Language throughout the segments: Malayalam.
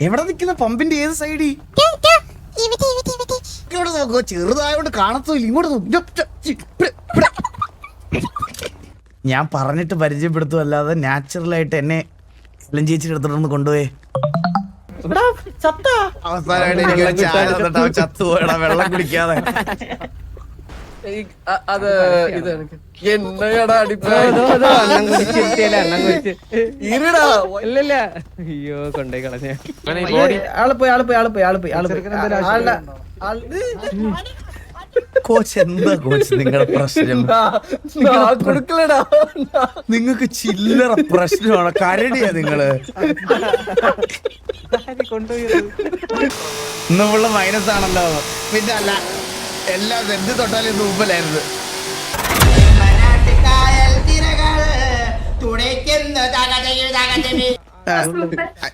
എവിടെ നിൽക്കുന്ന പമ്പിന്റെ ഏത് സൈഡി? ഇവിടെ നോക്കോ, ചെറുതായോണ്ട് കാണത്തില്ല. ഇങ്ങോട്ട് ഞാൻ പറഞ്ഞിട്ട് പരിചയപ്പെടുത്തുമല്ലാതെ നാച്ചുറലായിട്ട് എന്നെ ചേച്ചിയുടെ അടുത്തോട്ടൊന്ന് കൊണ്ടുപോയേ. അവസാനമായിട്ട് എനിക്ക് ചായ തന്നിട്ട് അവൻ ചത്തുപോയടാ വെള്ളം കുടിക്കാതെ. അത് എന്നടാ അയ്യോ കൊണ്ടേ കളഞ്ഞ കോച്ച് എന്താ കോച്ച് നിങ്ങളുടെ പ്രശ്നം? കൊടുക്കലടാ, നിങ്ങക്ക് ചില്ലറ പ്രശ്നമാണ്. കരടിയാ നിങ്ങള്. ഇന്നുള്ള മൈനസ് ആണല്ലോ. പിന്നെ അല്ല, എല്ലാം എന്ത് തൊട്ടാലും ഇത് മുമ്പിലായിരുന്നു.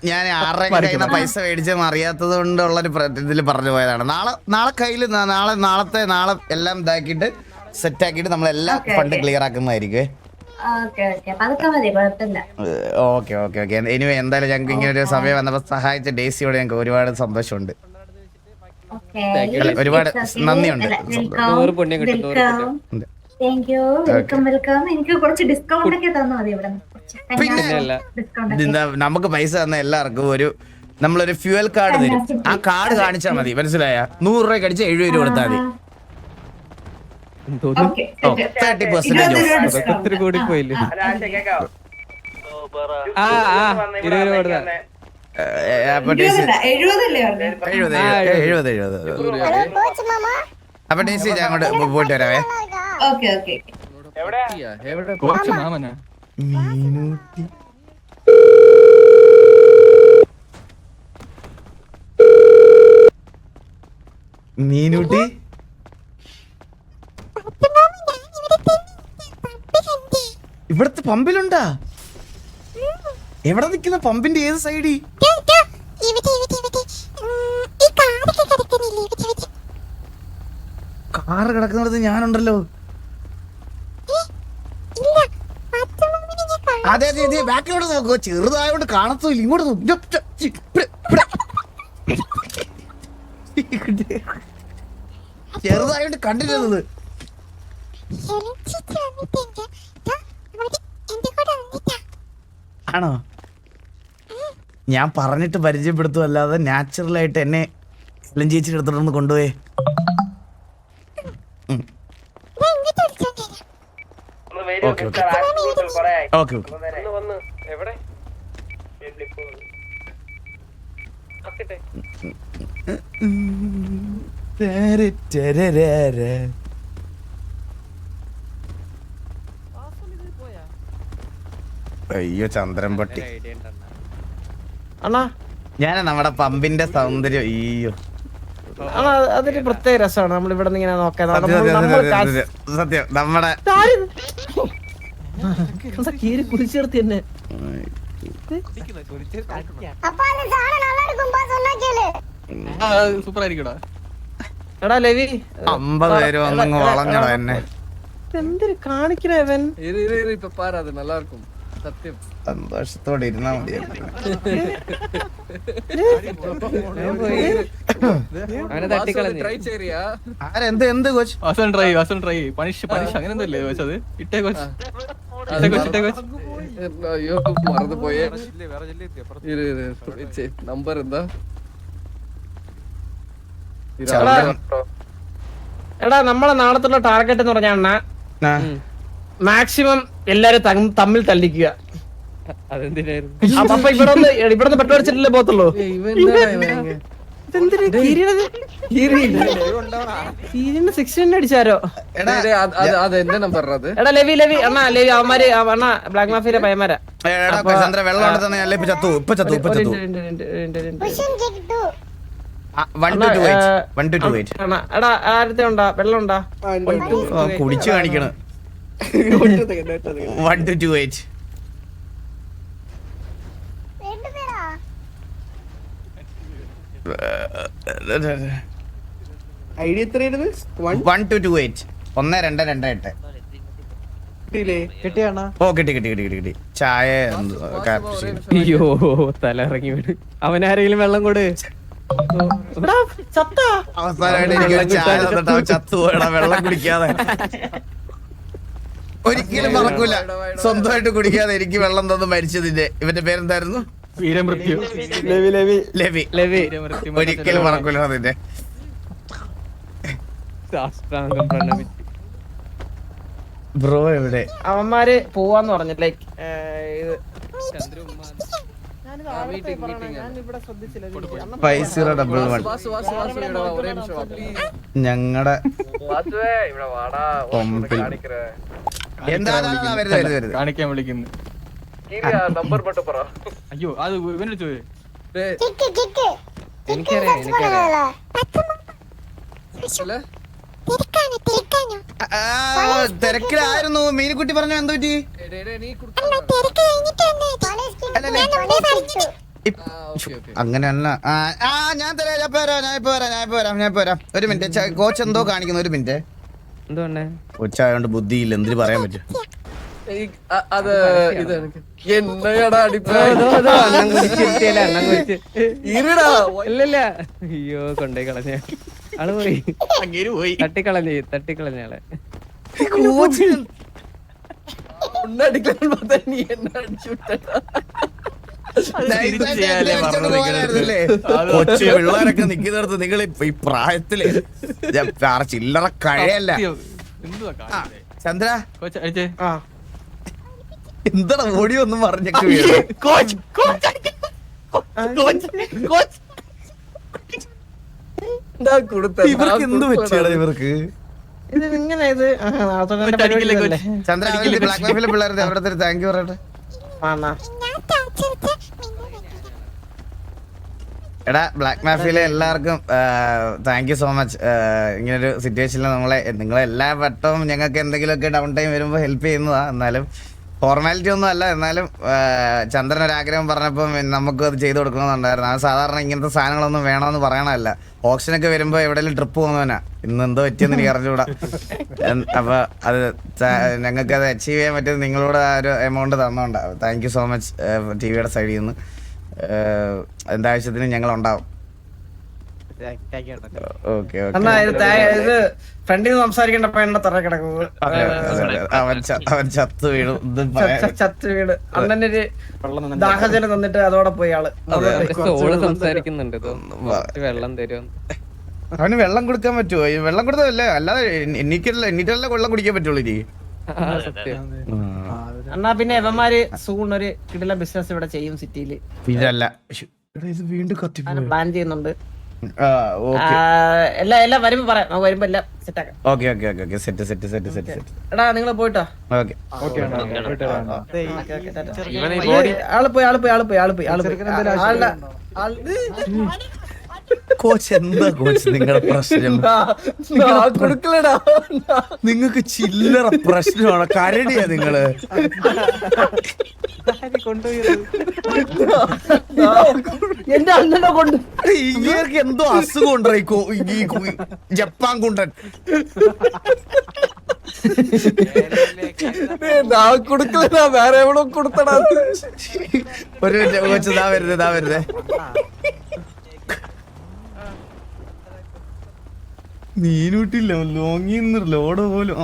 ഞാൻ ആരുടെ കയ്യിൽ നിന്ന് പൈസ മേടിച്ചെന്ന് അറിയാത്തത് കൊണ്ടുള്ളൊരു ഇതിൽ പറഞ്ഞു പോയതാണ്. നാളെ കയ്യിൽ നാളെ എല്ലാം ഇതാക്കിയിട്ട് സെറ്റ് ആക്കിയിട്ട് നമ്മളെല്ലാം ഫണ്ട് ക്ലിയർ ആക്കുന്നതായിരിക്കും. Okay okay okay. എനിവേ എന്തായാലും ഞങ്ങൾക്ക് ഇങ്ങനെ ഒരു സമയം വന്നപ്പോൾ സഹായിച്ച ഡേസിയോട് ഞങ്ങൾക്ക് ഒരുപാട് സന്തോഷമുണ്ട്. ഒരുപാട് നന്ദിയുണ്ട്. പിന്നെ നമുക്ക് പൈസ തന്ന എല്ലാവർക്കും നമ്മളൊരു ഫ്യൂവൽ കാർഡ് തരും. ആ കാർഡ് കാണിച്ചാൽ മതി, മനസ്സിലായ? 100 രൂപ അടിച്ച് 70 രൂപ കൊടുത്താൽ മതി. 30% കൂടി പോയില്ലേ? 70. അപ്പൊ ഡേസി ഞാൻ അങ്ങോട്ട് പോയിട്ട് വരാവേ. മീനൂട്ടി ഇവിടത്തെ പമ്പിലുണ്ടാ? എവിടെ നിൽക്കുന്ന പമ്പിന്റെ ഏത് സൈഡി? കാറ് കിടക്കുന്നിടത്ത് ഞാനുണ്ടല്ലോ. അതെ അതെ അതെ, ബാക്കിലോട്ട് നോക്കോ, ചെറുതായോണ്ട് കാണത്തില്ല. ഇങ്ങോട്ട് ചെറുതായോണ്ട് കണ്ടിരുന്നത്. ആണോ? ഞാൻ പറഞ്ഞിട്ട് പരിചയപ്പെടുത്തുമല്ലാതെ നാച്ചുറലായിട്ട് എന്നെ ചേച്ചിയുടെ അടുത്തോട്ടൊന്ന് കൊണ്ടുപോയേ. Okay okay okay okay. അയ്യോ ചന്ദ്രൻപട്ടി അണ്ണാ, ഞാൻ നമ്മുടെ പമ്പിന്റെ സൗന്ദര്യം. അയ്യോ അതൊരു പ്രത്യേക രസമാണ്. നമ്മൾ ഇവിടെ ഇങ്ങനെ നോക്കാൻ സത്യം നമ്മുടെ കുളിച്ചെടുത്ത് തന്നെ. സൂപ്പർ ആയിരിക്കടാ. എടാ ലവി, 50 പേര് വന്നങ്ങ് വളഞ്ഞടാ എന്നെ. എന്തൊരു കാണിക്കണവൻ. ഇപ്പൊ പാരാത് நல்லா இருக்கும். സത്യം സന്തോഷത്തോടെ ഇരുന്നാ മതി. ട്രൈ ചെയ്യാ. എന്ത് കോച്ച്? അങ്ങനെ അത് ഇട്ടേ കോച്ച്. അയ്യോ മറന്നു പോയേ. നമ്പർ എന്താ? എടാ നമ്മളെ നാളത്തുള്ള ടാർഗറ്റ് എന്ന് പറഞ്ഞാൽ മാക്സിമം എല്ലാരും തമ്മിൽ തല്ലിക്കുക. അപ്പൊ ഇവിടെ പെട്രോൾ അടിച്ചിട്ടല്ലേ പോകത്തുള്ളൂ. അടിച്ചാരോ? അതെന്റെ നമ്പർ. എടാ ലവി അണ്ണാ, ലവി അവന്മാര് അണ്ണാ ബ്ലാക്ക് മാഫിയുടെ പയ്യന്മാരാ. എടാ ആരത്തെ ഉണ്ടാ വെള്ളം ഉണ്ടാ? കുടിച്ചു കാണിക്കണ 1 to 28. ഐഡിയ എത്രയായിരുന്നു? 1 to 28. 1228. കിട്ടിയാണോ? ഓ കിട്ടി. ചായ അയ്യോ തല ഇറങ്ങി വീട്. അവനാരെങ്കിലും വെള്ളം കൊടു. അവസാനമായിട്ട് എനിക്കൊരു ചായ തന്നിട്ട് അവൻ ചത്തുപോയടാ വെള്ളം കുടിക്കാതെ. ഒരിക്കലും മറക്കൂല സ്വന്തമായിട്ട് കുടിക്കാതെ എനിക്ക് വെള്ളം തന്നു മരിച്ചതിന്റെ. ഇവന്റെ പേരെന്തായിരുന്നു? വീരമൃത്യു. ലവി. ഒരിക്കലും മറക്കൂല അതിന്റെ. സാഷ്ടാംഗം പ്രണമിച്ചു. ബ്രോ എവിടെ? അവന്മാര് പോവാന്ന് പറഞ്ഞു. ലൈക്ക് ഇത് ഞങ്ങളുടെ കാണിക്കാൻ വിളിക്കുന്നു. അയ്യോ അത് ഇവനെടുത്തു. തിരക്കിലായിരുന്നു. മീനുകുട്ടി പറഞ്ഞു എന്ത് പറ്റി? അങ്ങനെയല്ല. ഞാൻ തരാം. ഞാൻ ഇപ്പൊ വരാം. ഒരു മിനിറ്റ്. കോച്ച് എന്തോ കാണിക്കുന്നു. ഒരു മിനിറ്റ്. കൊച്ചായോണ്ട് ബുദ്ധിയില്ല. എന്തിനു പറയാൻ പറ്റും? അത് ഇത് എന്നടാ ഇല്ലല്ല. അയ്യോ കൊണ്ടേ കളഞ്ഞ ആള് പോയി. തട്ടിക്കളഞ്ഞാളെ. നീ എന്നെ അടിച്ചുവിട്ടടാ. കൊച്ചു പിള്ളേരൊക്കെ നിക്കുന്നിടത്ത് നിങ്ങൾ ഈ പ്രായത്തില് ചില്ലറ കഴിയല്ല. ചന്ദ്ര എന്താണ് ഓടി ഒന്നും പറഞ്ഞിട്ട് ഇവർക്ക് എന്ത് പറ്റിയാടാ ഇവർക്ക്? ചന്ദ്ര ബ്ലാക്ക് മാഫിലെ പിള്ളേരുടെ അവരുടെ താങ്ക് യു പറയട്ടെ. എടാ ബ്ലാക്ക് മാഫിയിലെ എല്ലാവർക്കും താങ്ക് യു സോ മച്ച്. ഇങ്ങനൊരു സിറ്റുവേഷനിൽ നിങ്ങളെല്ലാ വട്ടവും ഞങ്ങൾക്ക് എന്തെങ്കിലുമൊക്കെ ഡൗൺ ടൈം വരുമ്പോൾ ഹെൽപ്പ് ചെയ്യുന്നതാണ്. എന്നാലും ഫോർമാലിറ്റി ഒന്നും അല്ല. എന്നാലും ചന്ദ്രൻ ഒരാഗ്രഹം പറഞ്ഞപ്പോൾ നമുക്ക് അത് ചെയ്തു കൊടുക്കണമെന്നുണ്ടായിരുന്നു. അത് സാധാരണ ഇങ്ങനത്തെ സാധനങ്ങളൊന്നും വേണമെന്ന് പറയണമല്ല. ഓപ്ഷനൊക്കെ വരുമ്പോൾ എവിടെയെങ്കിലും ട്രിപ്പ് പോകുന്നവനാ. ഇന്ന് എന്തോ പറ്റിയെന്ന് എനിക്ക് അറിഞ്ഞുകൂടാ. അപ്പോൾ അത് ഞങ്ങൾക്ക് അത് അച്ചീവ് ചെയ്യാൻ പറ്റിയത് നിങ്ങളോട് ആ ഒരു എമൗണ്ട് തന്നോണ്ടാവും. താങ്ക് യു സോ മച്ച് ടിവിയുടെ സൈഡിൽ നിന്ന്. എന്താവശ്യത്തിനും ഞങ്ങൾ ഉണ്ടാവും. ഫ്രണ്ടിൽ സംസാരിക്കേണ്ടപ്പോ എന്നെ തറ കിടക്കുന്നത്. അവൻ ചത്തു വീണു. അണ്ണന്റെ ഒരു ദാഹജലം തന്നിട്ട് അതോടെ പോയി ആള് സംസാരിക്കുന്നുണ്ട്. വെള്ളം തരും. അവന് വെള്ളം കൊടുക്കാൻ പറ്റുമോ? വെള്ളം കൊടുത്തതല്ലേ, അല്ലാതെ എനിക്കല്ല വെള്ളം കുടിക്കാൻ പറ്റുള്ളൂ. ഇനി എന്നാ പിന്നെ എവന്മാര് സൂൺ ഒരു കിടില ബിസിനസ് ഇവിടെ ചെയ്യും സിറ്റിയില്. പിന്നല്ല വീണ്ടും പ്ലാൻ ചെയ്യുന്നുണ്ട്. എല്ലാം വരുമ്പോ പറയാം. നമുക്ക് വരുമ്പോ എല്ലാം സെറ്റ് ആക്കാം. എടാ നിങ്ങള് പോയിട്ടോ. കോച്ച് എന്താ കോച്ച് നിങ്ങളുടെ പ്രശ്നം? കൊടുക്കലടാ. നിങ്ങക്ക് ചില്ലറ പ്രശ്നമാണ്. കരടിയാ നിങ്ങള്. എന്റെ അണ്ണനെ കൊണ്ട് ഇവർക്ക് എന്തോ അസുഖം ഉണ്ടായിക്കോ. ഈ ജപ്പാൻ കുണ്ടൻ കൊടുക്കലടാ. വേറെ എവിടെ കൊടുത്തടാ. ഒരു കോച്ച് ഇതാ വരുന്നേ. മീനൂട്ടില്ല ലോങ്ങിന്ന് ലോഡ് പോലും.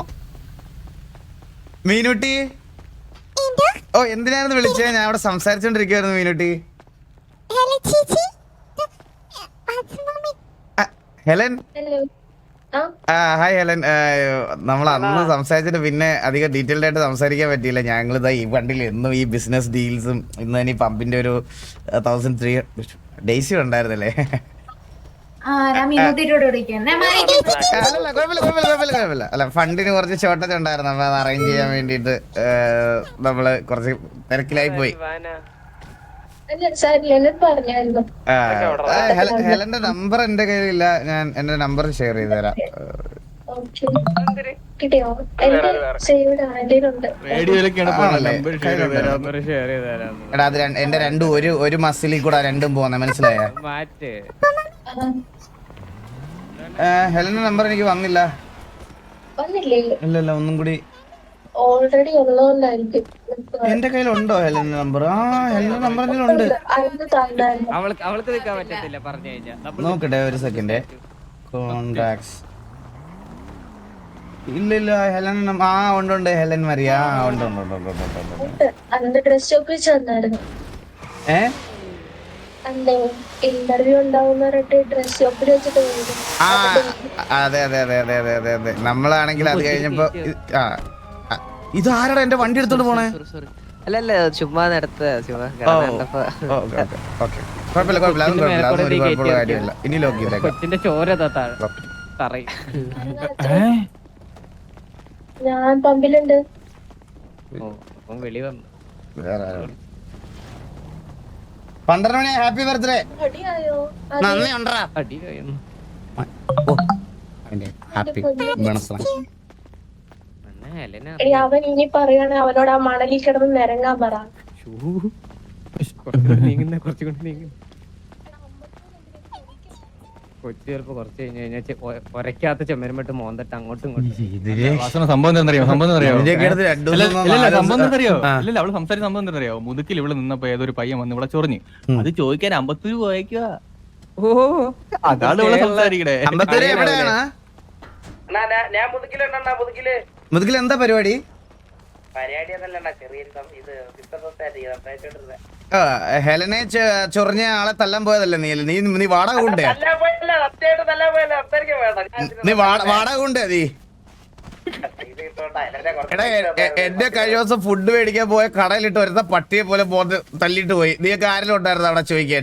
മീനൂട്ടി ഓ എന്തിനായിരുന്നു വിളിച്ചത്? ഞാൻ അവിടെ സംസാരിച്ചോണ്ടിരിക്കുവായിരുന്നു മീനൂട്ടി. ഹെലൻ. Hi Helen. നമ്മൾ അന്ന് സംസാരിച്ചിട്ട് പിന്നെ അധികം ഡീറ്റെയിൽഡ് ആയിട്ട് സംസാരിക്കാൻ പറ്റിയില്ല. ഞങ്ങളിതാ ഈ വണ്ടിയിൽ എന്നും ഈ ബിസിനസ് ഡീൽസും ഇന്ന് തന്നെ ഈ പമ്പിന്റെ ഒരു 1300 ഡേയ്സി ഉണ്ടായിരുന്നല്ലേ? അല്ല ഫണ്ടിന് കുറച്ച് ഷോർട്ടേജ് ഉണ്ടായിരുന്നു. അപ്പൊ അത് അറേഞ്ച് ചെയ്യാൻ വേണ്ടിട്ട് നമ്മള് കുറച്ച് തിരക്കിലായി പോയി. ഹെലന്റെ നമ്പർ എന്റെ കയ്യിലില്ല. ഞാൻ എന്റെ നമ്പർ ഷെയർ ചെയ്ത് തരാം. എടാ അത് എന്റെ രണ്ടും ഒരു മസിലിൽ കൂടെ രണ്ടും പോകുന്ന മനസ്സിലായ? ഹെലന്റെ നമ്പർ എനിക്ക് വന്നില്ല. ഇല്ലല്ല ഒന്നും കൂടി ഓൾറെഡി ഉള്ളതുകൊണ്ടായിരിക്കും. എന്റെ കയ്യിലുണ്ടോ ഹെലൻ നമ്പർ? ആ ഹെലൻ നമ്പർ ഉണ്ട്. അതിന് തന്നായിരുന്നു. അവൾക്ക് നിൽക്കാൻ പറ്റത്തില്ല പറഞ്ഞു കഴിഞ്ഞാൽ. നോക്കട്ടെ ഒരു സെക്കൻഡ്. കോണ്ടാക്ട്സ് ഇല്ല ഹെലൻ ആ ഉണ്ട് ഹെലൻ മരിയ ഉണ്ട്. അതിന്റെ ഡ്രസ് ഷോപ്പിൽ വെച്ച് തന്നായിരുന്നു. അല്ലേ ഇന്റർവ്യൂ ഉണ്ടാവുന്ന പറഞ്ഞിട്ട് ഡ്രസ് ഷോപ്പിൽ വെച്ചിട്ട് പോയത്. ആ അതെ നമ്മളാണെങ്കിൽ അത് കഴിഞ്ഞപ്പോ ഇത് ആരാടാ എന്റെ വണ്ടി എടുത്തോണ്ട് പോണേ? അല്ലല്ല ചുമ്മാ നടത്ത കുഴപ്പമില്ല അതൊന്നും കുഴപ്പമുള്ള കാര്യമില്ല. ഇനി ലോക്ക് ചെയ്തേക്കാം. കൊച്ചിന്റെ ചോര തറയും. ഞാൻ പമ്പിലുണ്ട്. വെളി വന്നു. 12 മണി. Happy birthday. അടിയായോ? നന്ദി ഉണ്ടറാ. അടി കഴിയുന്നു. Happy bonus. എടി അവൻ ഇനി പറയാണ് അവനോട് ആ മണലിൽ കിടന്ന് നിരങ്ങാൻ പറ. കുറച്ചുകൂടി നീങ്ങുന്നു. കൊച്ചു ചിലപ്പോ കുറച്ച് കഴിഞ്ഞ് കഴിഞ്ഞാൽ ഒരക്കാത്ത ചെമ്മരമിട്ട് മോന്തട്ട് അങ്ങോട്ടും ഇങ്ങോട്ടും. സംഭവം അറിയോ? അവള് സംസാരിച്ച സംഭവം അറിയോ? മുതുക്കിൽ ഇവിടെ നിന്നപ്പോ ഏതൊരു പയ്യൻ വന്ന് ഇവിടെ ചൊറിഞ്ഞ് അത് ചോദിക്കാൻ 50 രൂപ അയക്കുക. ഓ അതാണ് ഇവിടെ സംസാരിക്കണേ. മുതുകിൽ എന്താ പരിപാടി? ഹെലനെ ചൊറിഞ്ഞ ആളെ തല്ലാൻ പോയതല്ലേ നീ വാടക കൊണ്ടേ? നീ വാടക കൊണ്ടേ നീ? എടാ എന്റെ കഴിഞ്ഞ ദിവസം ഫുഡ് മേടിക്കാൻ പോയ കടയിലിട്ട് വരുന്ന പട്ടിയെ പോലെ തല്ലിട്ട് പോയി. നീയൊക്കെ ആരെങ്കിലും ഉണ്ടായിരുന്നു അവിടെ ചോദിക്കാൻ?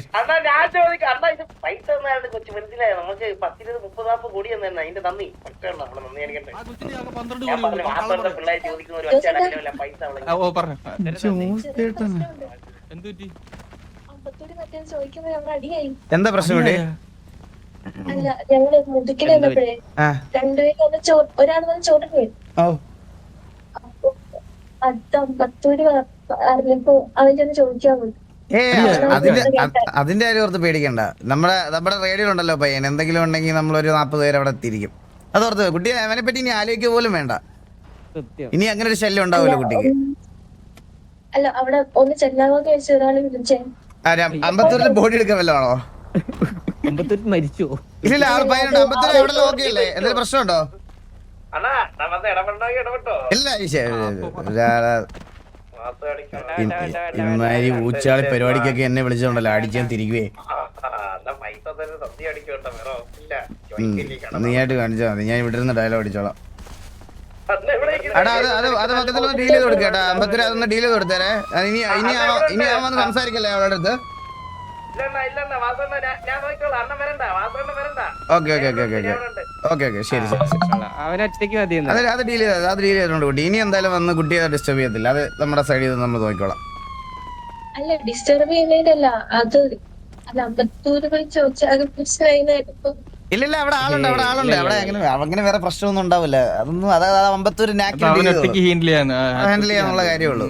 എന്താ പ്രശ്നം ഇവിടെ? അല്ല ഞങ്ങള് മുതുക്കിൽ വന്നപ്പോഴേ രണ്ടുപേരും ഒരാൾ വന്ന് ചോദിച്ചു പോയി. അപ്പൊ അത് 50 രൂപ അറിഞ്ഞപ്പോ അവൻ ചെന്ന് ചോദിക്കാൻ പോയി. അതിന്റെ കാര്യം ഓർത്ത് പേടിക്കണ്ട. നമ്മുടെ റേഡിയോ ഉണ്ടല്ലോ പയ്യൻ, എന്തെങ്കിലും ഉണ്ടെങ്കിൽ നമ്മളൊരു 40 പേര് അവിടെ എത്തിയിരിക്കും. അതോർത്ത് കുട്ടി അവനെ പറ്റി ഇനി ആലോചിക്കുക പോലും വേണ്ട. ഇനി അങ്ങനെ ഒരു ശല്യം ഉണ്ടാവില്ല കുട്ടിക്ക്. അല്ല അവിടെ ഒന്ന് ചെല്ലാവോന്ന് വെച്ച് ഒരാളെ വിളിച്ചേ. അമ്പത്തൂരിൽ ബോഡി എടുക്കാൻ വല്ലോ ആണോ? മരിച്ചോ? ഇല്ല ആള് പയ്യനുണ്ട്. അമ്പത്തൂർ എവിടെ നോക്കിയല്ലേ? എന്തെങ്കിലും പ്രശ്നമുണ്ടോ? ഇല്ല ഇമാതിരി ഊച്ചാളി പരിപാടിക്കൊക്കെ എന്നെ വിളിച്ചോണ്ടല്ലോ അടിച്ചാൽ തിരികുവേ. നീയായിട്ട് കാണിച്ചാൽ മതി. ഞാൻ ഇവിടെ നിന്ന് ഡയലോഗ് അടിച്ചോളാം. എടാ അത് മൊത്തത്തിൽ ഡീൽ ചെയ്ത് കൊടുക്കേട്ടാ. അമ്പത്തൂര് അതൊന്ന് ഡീൽ ചെയ്ത് കൊടുത്തേരെ. ഇനി ആവാന്ന് സംസാരിക്കല്ലേ അവളുടെ അടുത്ത്? ഓക്കെ ശരി. അത് ഡീൽ ചെയ്തോണ്ട് കുട്ടി. ഇനി എന്തായാലും വന്ന് കുട്ടിയെ ഡിസ്റ്റർബ് ചെയ്യത്തില്ല. അത് നമ്മുടെ സൈഡിൽ നിന്ന് നമ്മൾ നോക്കിക്കോളാം. അല്ല ഡിസ്റ്റർബ് ചെയ്യുന്നതിനല്ല അത്. അല്ല അമ്പത്തൂര് വിളിച്ച് ചോദിച്ചാൽ ഇല്ല അവിടെ ആളുണ്ട് അവിടെ അങ്ങനെ വേറെ പ്രശ്നമൊന്നും ഉണ്ടാവില്ല. അതൊന്നും അതായത് അമ്പത്തൂര് ഹാൻഡിൽ ചെയ്യാനുള്ള കാര്യമുള്ളൂ.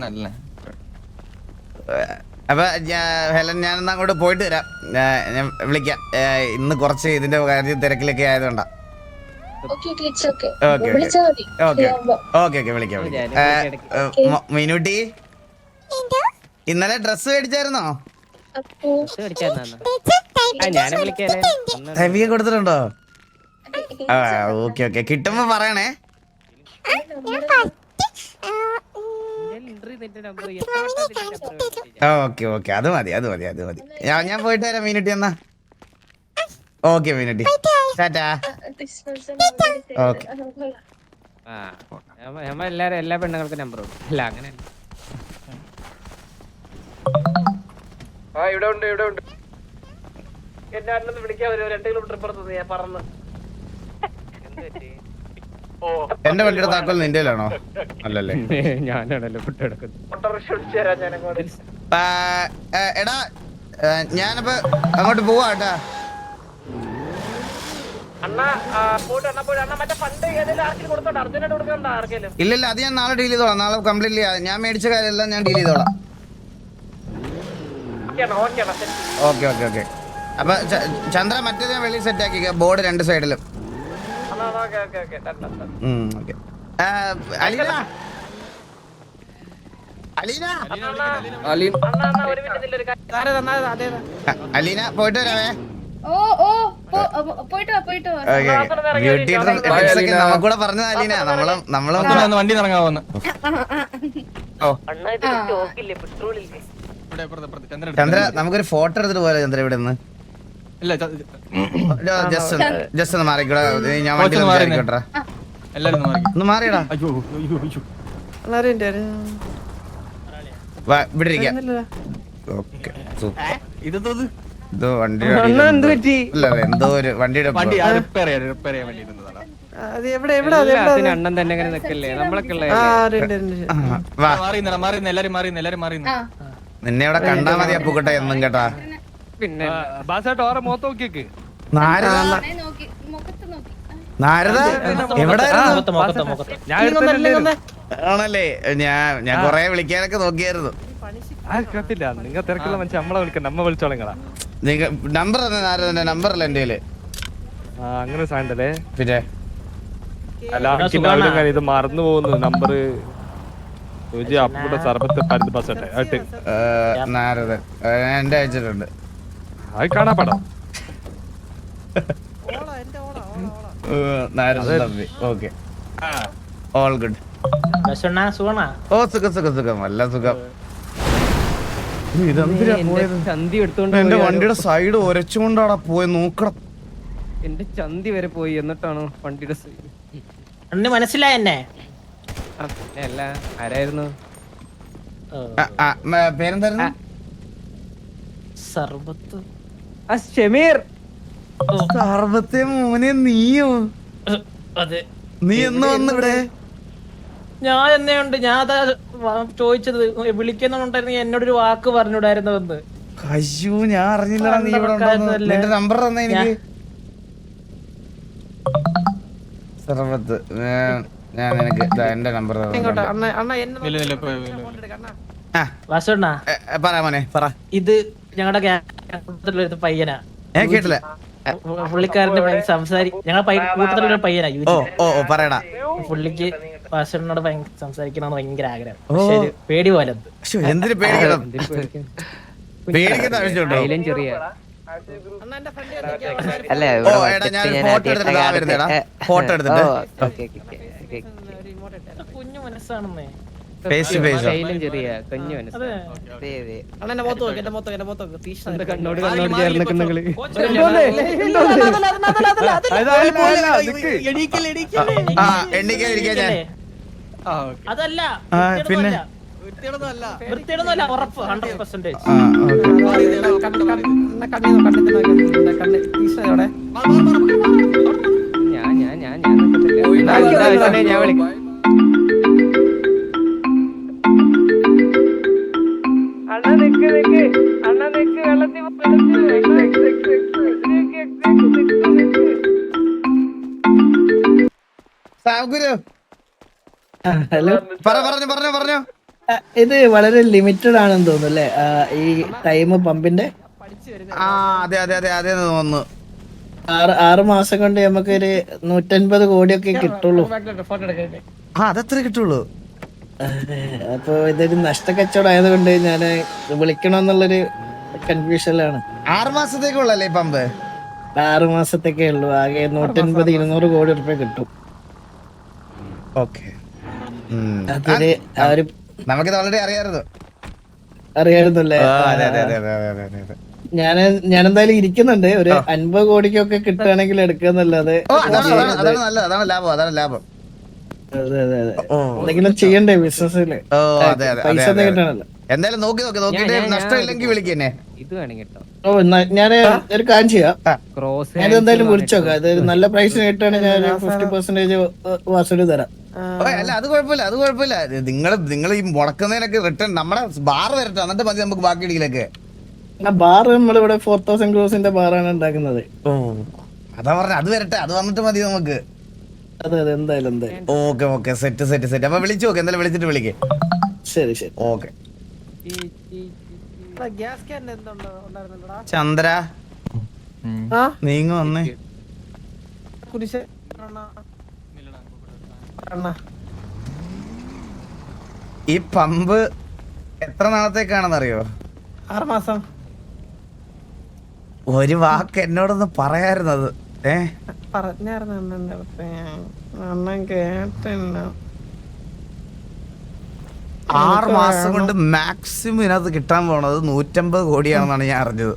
അപ്പൊ ഹെലൻ ഞാനെന്നാ അങ്ങോട്ട് പോയിട്ട് വരാം. ഞാൻ വിളിക്കാം. ഇന്ന് കുറച്ച് ഇതിന്റെ കാര്യം തിരക്കിലൊക്കെ ആയതുകൊണ്ടാ. ഓക്കെ വിളിക്കാം. മീനുട്ടി ഇന്നലെ ഡ്രസ് മേടിച്ചായിരുന്നോ? ഹെവിയെ കൊടുത്തിട്ടുണ്ടോ? ഓക്കെ കിട്ടുമ്പോ പറയണേ. ഓക്കെ അത് മതി. ഞാൻ പോയിട്ട് വരാം മീനുട്ടി എന്നാ. ഓക്കെ മീനുട്ടി ടാറ്റാ. ഓക്കെ എല്ലാ പെണ്ണുങ്ങൾക്കും നമ്പർ അല്ല അങ്ങനെ. ഇവിടെ ഉണ്ട് എന്നെ അന്നൊന്ന് വിളിക്കാൻ ഒരു 2 കിലോമീറ്റർ പുറത്ത് ഞാൻ പറന്ന്. എന്റെ വണ്ടിയുടെ താക്കോൽ നിന്റെയിലാണോ? അല്ലല്ലേ, ഞാനാണല്ലോ ഫുഡ് എടുക്കുന്നത്. എടാ ഞാനപ്പോ അങ്ങോട്ട് പോവാ കേട്ടാ. ഇല്ല അത് ഞാൻ നാളെ ഡീൽ ചെയ്തോളാം. നാളെ കംപ്ലീറ്റ് ചെയ്യാം. ഞാൻ മേടിച്ച കാര്യമെല്ലാം ഞാൻ ഡീൽ ചെയ്തോളാം. ഓക്കെ അപ്പൊ ചന്ദ്ര മറ്റേ ഞാൻ വെളി സെറ്റ് ആക്കി ബോർഡ് 2 സൈഡിലും. അലീന അലീന അണ്ണാ ഒരു മിനിറ്റ് ഇതിലൊരു കാര്യം. അലീന പോയിട്ട് വരാമേ. പോയിട്ട് വാ ബ്യൂട്ടി ടിപ്സ് ഒക്കെ നമുക്കൂടെ പറഞ്ഞത് അലീന. നമ്മളും വണ്ടി ഇറങ്ങാവുന്ന ചന്ദ്ര നമുക്കൊരു ഫോട്ടോ എടുത്തിട്ട് പോലെ ചന്ദ്ര ഇവിടെ നിന്ന് ഇല്ല ജസ്റ്റ് ഒന്ന് മാറിക്കൂടാ. ഞാൻ വണ്ടി മാറിക്കോട്ടെ. എല്ലാരും ഒന്ന് മാറി. ഒന്ന് മാറിയടാ. അയ്യോ അയ്യോ അയ്യോ ഇവിടെ ഇരിക്കാം. ഓക്കെ ഇതെന്തോത് എന്തോ വണ്ടി എന്ത് പറ്റി? ഇല്ല എന്തോ ഒരു വണ്ടിയുടെ വണ്ടി റിപ്പയർ ചെയ്യാൻ വേണ്ടി ഇരുന്നതാണ്. അതിന് അണ്ണൻ തന്നെ അങ്ങനെ നിക്കല്ലേ നമ്മളൊക്കെ ഉള്ള വാ മാറിയുന്ന എല്ലാരും മാറിയുന്ന നിന്നെ ഇവിടെ കണ്ടാ മതി അപ്പൂക്കട്ടെ എന്നും കേട്ടാ. പിന്നെ നാരദ നാരദ എവിടെ ആണല്ലേ? ഞാൻ കൊറേ വിളിക്കാനൊക്കെ നോക്കിയായിരുന്നു. നിങ്ങൾ തിരക്കുള്ള മനുഷ്യൻ നമ്മളെ വിളിക്കണ്ട, നമ്മ വിളിച്ചോളങ്ങളാ. നമ്പർ തന്നെ നാരദന്റെ നമ്പർ അല്ല എന്റെ കയ്യില്. അങ്ങനെ സാധനല്ലേ പിന്നെ അല്ല ഇത് മറന്നു പോകുന്നു നമ്പർ. അപ്പൂടെ സർബത്ത് 10% നാരദൻ എന്റെ അയച്ചിട്ടുണ്ട്. അത് കാണാ പടം Naradan Thampi. Okay all good. ഓ സുഖം നല്ല സുഖം. ഇതെന്തിനാ പോയത്? ചന്തി എടുത്തോണ്ട് എന്റെ വണ്ടിയുടെ സൈഡ് ഒരച്ചുകൊണ്ടാടാ പോയി നോക്കണം. എന്റെ ചന്തി വരെ പോയി എന്നിട്ടാണ് വണ്ടിയുടെ മനസ്സിലായ എന്നെ അല്ല ആരായിരുന്നു? പേരെന്തായിരുന്നു? സർബത്ത് ഷമീർ. സർബത്തെ മോനെ നീയോ? അതെ നീ എന്ന് വന്നിവിടെ? ഞാൻ എന്നെയുണ്ട്. ഞാൻ അതാ ചോദിച്ചത്, വിളിക്കുന്നുണ്ടായിരുന്നു. എന്നോടൊരു വാക്ക് പറഞ്ഞൂടായിരുന്നു എന്ന്. അയ്യോ ഞാൻ അറിഞ്ഞില്ലടാ നീ ഇവിടെ ഉണ്ടെന്ന്. നിന്റെ നമ്പർ തന്നെ എനിക്ക്. സർബത്ത് ഞാൻ നിനക്ക് എന്റെ നമ്പർ പറ മോനെ പറ. ഇത് ഞങ്ങളുടെ പയ്യനാ. ഞാൻ കേട്ടില്ല. പുള്ളിക്കാരന്റെ ഞങ്ങളുടെ കൂട്ടത്തിലുള്ള പയ്യനാ. ഓ പറയടാ. പുള്ളിക്ക് വാസുണ്ണോട് സംസാരിക്കണമെന്ന് ഭയങ്കര ആഗ്രഹം. പക്ഷെ പേടി പോലെ. എന്തിനു പേടിക്കണം? പേടിക്കുന്ന ആവശ്യമുണ്ടോ? ചെറിയ അല്ലേ ഫോട്ടോ എടുത്തിട്ട് കുഞ്ഞു മനസ്സാണെന്നേ. ചെറിയ കുഞ്ഞു മനസ്സ്. കണ്ണോട് കണ്ണോട് ചേർന്ന് നിൽക്കുന്നങ്ങള് എണ്ണിക്കാതിരിക്കാൻ ഞാൻ. അതല്ല പിന്നെ വൃത്തിയിടുന്നല്ല, ഉറപ്പ് 100%. ഞാൻ വിളിക്കാം. ഹലോ, പറഞ്ഞോ. ഇത് വളരെ ലിമിറ്റഡ് ആണെന്ന് തോന്നുന്നു അല്ലേ ഈ ടൈം പമ്പിന്റെ? അതെ തോന്നുന്നു. 6 മാസം കൊണ്ട് നമുക്കൊരു 150 കോടിയൊക്കെ കിട്ടുള്ളൂ. അതത്ര കിട്ടുള്ളൂ. അപ്പൊ ഇതൊരു നഷ്ടക്കച്ചവടം ആയതുകൊണ്ട് ഞാൻ വിളിക്കണമെന്നുള്ളൊരു കൺഫ്യൂഷനിലാണ്. 6 മാസത്തേക്കുള്ളല്ലേ പമ്പ്? 6 മാസത്തേക്കേ ഉള്ളൂ. ആകെ 150-200 കോടി റുപ്യ കിട്ടും. ഓക്കെ, അതൊരു നമുക്കിത് ഓൾറെഡി അറിയാമായിരുന്നു. അറിയായിരുന്നല്ലേ? ഞാൻ എന്തായാലും ഇരിക്കുന്നുണ്ട്. ഒരു 50 കോടിക്കൊക്കെ കിട്ടുകയാണെങ്കിൽ എടുക്കാന്നല്ലാതെ. അതാണ് ലാഭം. അതെ എന്തെങ്കിലും ചെയ്യണ്ടേ ബിസിനസ്സില്? പൈസ കിട്ടണല്ലോ. എന്തായാലും നോക്കിട്ട് നഷ്ടമില്ലെങ്കിൽ വിളിക്കന്നെ. ഇത് വേണം കേട്ടോ. ഞാൻ ഒരു കാര്യം ചെയ്യാം. ഞാൻ എന്തായാലും വിളിച്ചോക്കാം. അത് നല്ല പ്രൈസിന് കിട്ടുകയാണെങ്കിൽ ഞാൻ 50% വാസൂല് തരാം. അല്ല അത് കുഴപ്പമില്ല. നിങ്ങൾ ഈ മുടക്കുന്നതിനൊക്കെ റിട്ടേൺ നമ്മുടെ ബാർ വരട്ടെ, എന്നിട്ട് മതി നമുക്ക് ബാക്കി ഡീലൊക്കെ. ബാർ നമ്മളിവിടെ 4000 ക്രോസിന്റെ ബാറാണ് ഉണ്ടാക്കുന്നത്. അതാ പറഞ്ഞ അത് വരട്ടെ, അത് വന്നിട്ട് മതി നമുക്ക്. അതെ എന്തായാലും. Okay set. അപ്പൊ വിളിച്ചു നോക്ക്, എന്തായാലും വിളിച്ചിട്ട് വിളിക്കേ. ശരി. ഓക്കെ. ചന്ദ്ര നീങ്ങ വന്നേ. ഈ പമ്പ് എത്ര നാളത്തേക്കാണെന്നറിയോ? 6 മാസം. ഒരു വാക്ക് എന്നോടൊന്ന് പറയാറുന്നത്. പറഞ്ഞായിരുന്നു അണ്ണന്റെ അടുത്ത്. അണ്ണൻ കേട്ടില്ല. 6 മാസം കൊണ്ട് മാക്സിമം ഇതിനകത്ത് കിട്ടാൻ പോണത് 150 കോടിയാണെന്നാണ് ഞാൻ അറിഞ്ഞത്.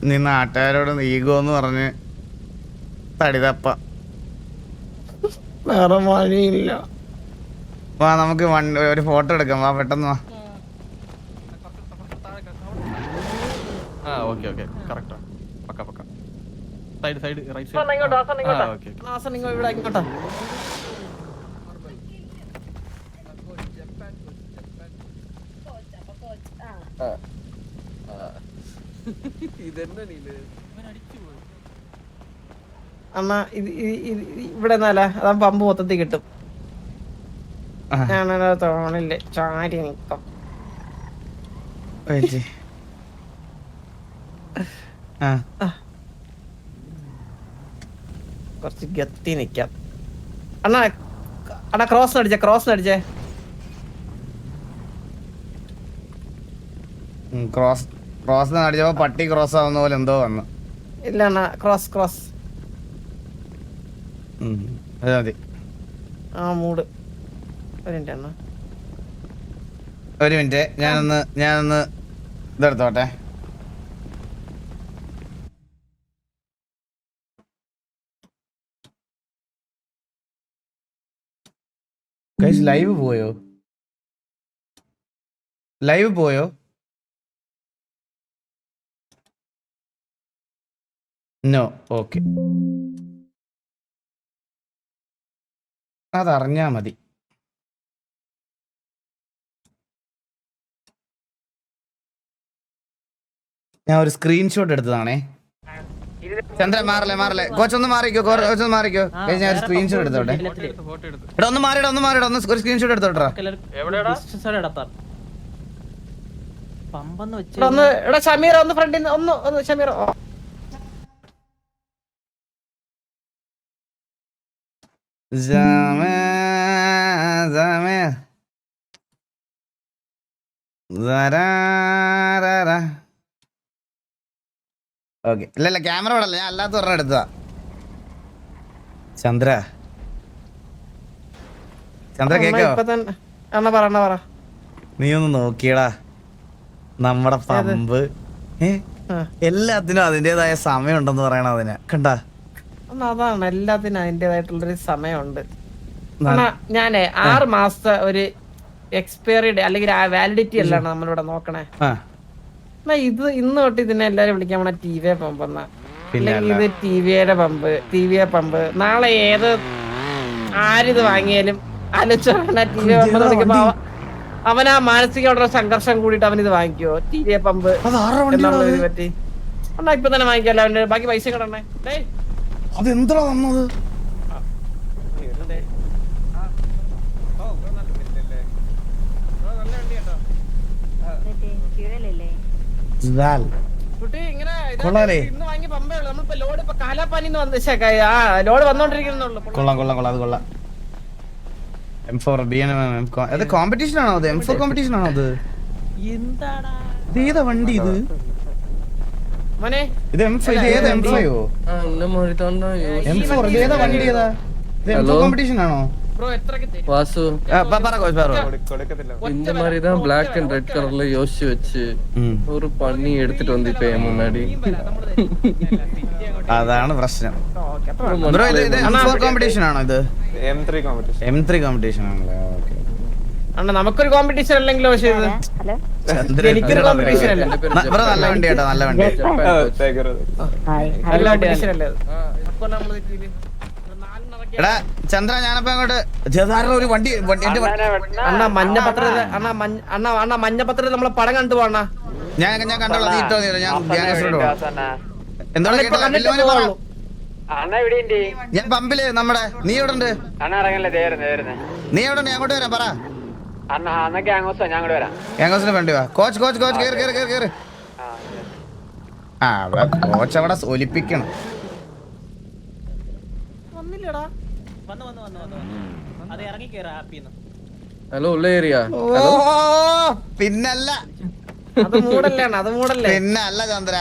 നീ നാട്ടുകാരോട് ഈഗോ എന്ന് പറഞ്ഞ് തടിതപ്പ. വേറെ വഴിയില്ല. വാ നമുക്ക് ഒരു ഫോട്ടോ എടുക്കാം. വാ പെട്ടെന്ന് വാ. ഓക്കെ കറക്റ്റാ. പക്ക സൈഡ് റൈറ്റ് ആസൺ ഇങ്ങോട്ടാ. ഓക്കെ ആസൺ ഇവിടെ ഇങ്ങോട്ടാ. അണ്ണ ഇത് ഇവിടെ നിന്നല്ല, അതാ പമ്പ് മൊത്തത്തിൽ കിട്ടും. ഞാനത് തോണില്ലേ ചാരി നിക്കാം. കുറച്ച് ഗത്തി നിക്കാം. അണ്ണാ ക്രോസ് അടിച്ചേ. ക്രോസ് അടിച്ചപ്പോ പട്ടി ക്രോസ് ആവുന്ന പോലെ എന്തോ വന്നു. ഇല്ല അണ്ണാ, ക്രോസ് അത് മതി. മൂട്. ഒരു മിനിറ്റ്, ഞാനൊന്ന് ഇതെടുത്തോട്ടെ. ലൈവ് പോയോ? നോ. ഓക്കെ, അതറിഞ്ഞാ മതി. ഞാൻ ഒരു സ്ക്രീൻഷോട്ട് എടുത്തതാണേ. ചന്ദ്രൻ മാറല്ലേ കോച്ചൊന്ന് മാറിക്കോ. ഞാൻ ഒരു സ്ക്രീൻഷോട്ട് എടുത്തോട്ടെ. എടാ ഒന്ന് മാറിയിടാ, ഒന്ന് ഒരു സ്ക്രീൻഷോട്ട് എടുത്തോട്ടാ. ഷമീർ ഒന്ന് ഫ്രണ്ടിൽ ഒന്ന് ഷമീർ. ഓക്കെ, ഇല്ല ക്യാമറ വിടല്ല, ഞാൻ അല്ലാത്ത പറഞ്ഞ എടുത്തതാ. ചന്ദ്ര കേക്കോ? പറ. നീ ഒന്ന് നോക്കിയടാ നമ്മടെ പമ്പ്. എല്ലാത്തിനും അതിന്റേതായ സമയമുണ്ടെന്ന് പറയണ അതിനെ കണ്ടാ. അതാണ്, എല്ലാത്തിനും അതിന്റേതായിട്ടുള്ളൊരു സമയമുണ്ട്. ഞാനേ 6 മാസത്തെ ഒരു എക്സ്പയറി അല്ലെങ്കിൽ വാലിഡിറ്റി അല്ലാണ് നമ്മളിവിടെ നോക്കണേ. ഇത് ഇന്ന് തൊട്ട് ഇതിനെ എല്ലാരും വിളിക്കാൻ പോണ ടി വി പമ്പ് എന്നാ, അല്ലെങ്കിൽ ഇത് ടി വി പമ്പ്. നാളെ ആരിത് വാങ്ങിയാലും ആലോചിച്ചോണ ടി വി പമ്പ് നോക്കിയപ്പോ അവനാ മാനസികമായിട്ടുള്ള സംഘർഷം കൂടിയിട്ട് അവൻ ഇത് വാങ്ങിക്കോ ടി വി പമ്പ് എന്നുള്ളതിനെ പറ്റി. എന്നാ ഇപ്പൊ തന്നെ വാങ്ങിക്കല്ലോ, അവന്റെ ബാക്കി പൈസ കിടണേ. അതെന്താ വന്നത്? ലോഡ് വന്നോണ്ടിരിക്കുന്നുള്ളൂ. കൊള്ളാം. അത് കൊള്ളാം. M4 അത് കോമ്പറ്റീഷൻ ആണോ? അത് M4 കോമ്പറ്റീഷൻ ആണോ? അത് ഏതാ വണ്ടി? ഇത് M5. ഇത് ഏതാ M5? M4 ഇത് ഏതാ വണ്ടി? ഏതാ M4 കോമ്പറ്റീഷൻ ആണോ? வாசு இந்த மாதிரி தான் பிளாக் அண்ட் ரெட் கலர்ல யோசிச்சு வச்சு ஒரு பண்ணி எடுத்துட்டு வந்து இப்ப என் முன்னாடி. അതാണ് പ്രശ്നം. ബ്രോ ഇത് M4 കോമ്പറ്റീഷൻ ആണോ? ഇത് M3 കോമ്പറ്റീഷൻ ആണല്ലേ? ഓക്കേ. അണ്ണാ നമുക്കൊരു കോമ്പറ്റീഷൻ അല്ലെങ്കിലോ? പക്ഷേ ഇത് എനിക്കൊരു കോമ്പറ്റീഷൻ അല്ല. ബ്രോ നല്ല വണ്ടി കേട്ടോ, നല്ല വണ്ടി. നല്ല കോമ്പറ്റീഷൻ അല്ലേ? എടാ ചന്ദ്ര, ഞാനപ്പോ അങ്ങോട്ട് ഒരു വണ്ടി അണ്ണാ മഞ്ഞപത്രത്തിൽ നമ്മളെ പടം കണ്ടു പോണ. ഞാൻ കണ്ടോളാം. നീ ഇട്ടോ, എന്താ ഞാൻ പമ്പില് നമ്മടെ. നീ എവിടെ ഉണ്ട്? നീ എവിടെ ഉണ്ട്? അങ്ങോട്ട് വരാം. പറ. ഗ്യാങ്സിന് വേണ്ടി വാ. കോച്ച് കേറ്. കോച്ച് അവിടെ ഒലിപ്പിക്കണം. ഹലോ ഉള്ള ഏരിയ ഓ പിന്നല്ല അത് മൂടല്ലാണ്, അത് മൂടല്ലേ. പിന്നല്ല ചന്ദ്ര.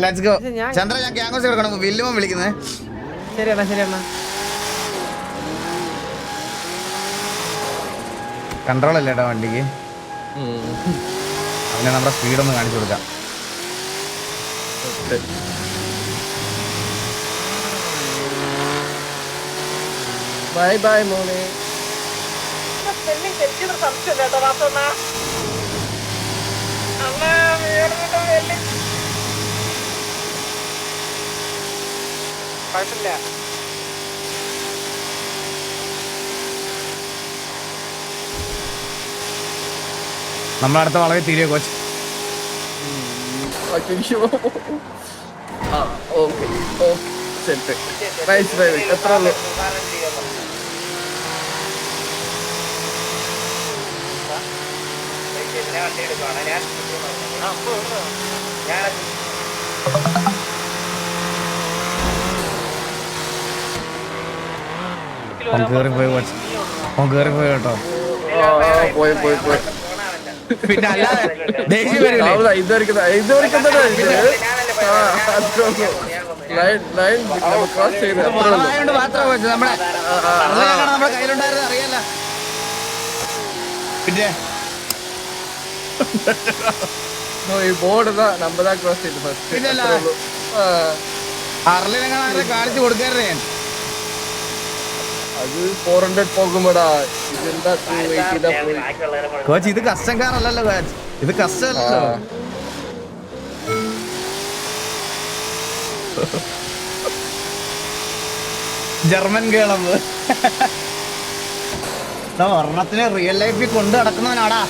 ലെറ്റ്സ് ഗോ ഞാൻ- ചന്ദ്ര. ഞാൻ ക്യാങ്കോസ് എടുക്കണം. വില്ലുമോ വിളിക്കുന്നത്. ശരിയണ്ണ, ശരിയണ്ണ. കൺട്രോൾ അല്ലേ ഏട്ടാ വണ്ടിക്ക്. അവനെ നമ്മുടെ സ്പീഡൊന്ന് കാണിച്ചു കൊടുക്കാം. ബൈ ബൈ മോനെ. സ്പെല്ലിംഗ് തെറ്റിയൊരു സംശയം കേട്ടോ വാസണ്ണ. അണ്ണാ വേറൊരു സ്പെല്ലിംഗ് കുഴപ്പമില്ല. നമ്മളടുത്ത വളവേ തീരെ കോച്ച്. അയ്യോ. ആ okay okay set. Nice driving. എത്ര ഉള്ളു? കേറിപ്പോയി കോച്ച്. കേറിപ്പോയി കേട്ടോ. പോയി പോയി പോയി. പിന്നെ അല്ലാതെ ദേഷ്യം വരില്ലേ? ഇതുവരെക്കും ക്രോസ് ചെയ്ത് എത്ര ഉള്ളു? വളവായോണ്ട് മാത്രം കോച്ച്. നമ്മുടെ വളയാണ് നമ്മുടെ കയ്യിലുണ്ടായിരുന്നത് അറിയാലോ. പിന്നെ ഈ ബോർഡ് നമ്മൾ ക്രോസ് ചെയ്ത് ഫസ്റ്റ്. പിന്നല്ല. അർലിനെങ്ങനെ കാണിച്ചു കൊടുക്കാറുണ്ട് ഞാൻ. അത് 400 പോകുമ്പോടാ. ഇതെന്താ വെയിറ്റ് ചെയ്താ പോയി. കോച്ച് ഇത് കസ്റ്റം കാർ അല്ലല്ലോ കോച്ച്. ഇത് കസ്റ്റം അല്ലല്ലോ. ജർമ്മൻ കേളവ് ഒരെണ്ണത്തിന് റിയൽ ലൈഫിൽ കൊണ്ട് നടക്കുന്നവനാടാ.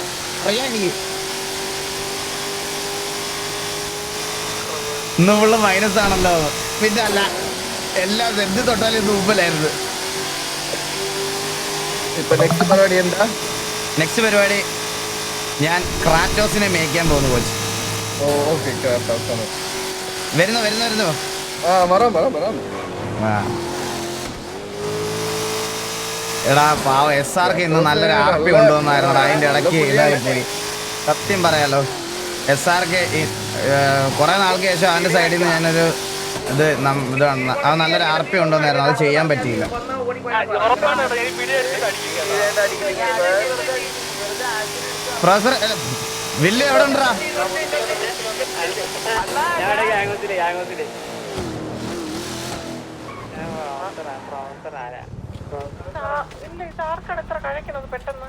അറിയാം എനിക്ക്. ഇന്ന് ഫുള്ള് മൈനസ് ആണല്ലോ. പിന്നെ അല്ല എല്ലാം എന്ത് തൊട്ടാലും ഇത് മുമ്പിലായിരുന്നു. ഇപ്പൊ നെക്സ്റ്റ് പരിപാടി എന്താ? നെക്സ്റ്റ് പരിപാടി ഞാൻ ക്രാറ്റോസിനെ മേയ്ക്കാൻ പോകുന്നു കോച്ച്. ഓ ഓക്കെ. വരുന്നു വരുന്നു വരുന്നു. വരാം. ആ. എടാ പാവ SRK ഇന്ന് നല്ലൊരു RP കൊണ്ടുവന്നായിരുന്നു. അതിന്റെ ഇടയ്ക്ക് ഇതായി പോയി. സത്യം പറയാലോ SRK കുറെ നാൾക്ക് ശേഷം അവന്റെ സൈഡിൽ നിന്ന് ഞാനൊരു ഇതാണ് അത് നല്ലൊരു RP കൊണ്ടുവന്നായിരുന്നു. അത് ചെയ്യാൻ പറ്റിയില്ല. പ്രൊഫസർ വില്ല് എവിടെ ഉണ്ടാ? ഇല്ല, ഇത് ആർക്കാണ് ഇത്ര കഴിക്കണത് പെട്ടെന്ന്?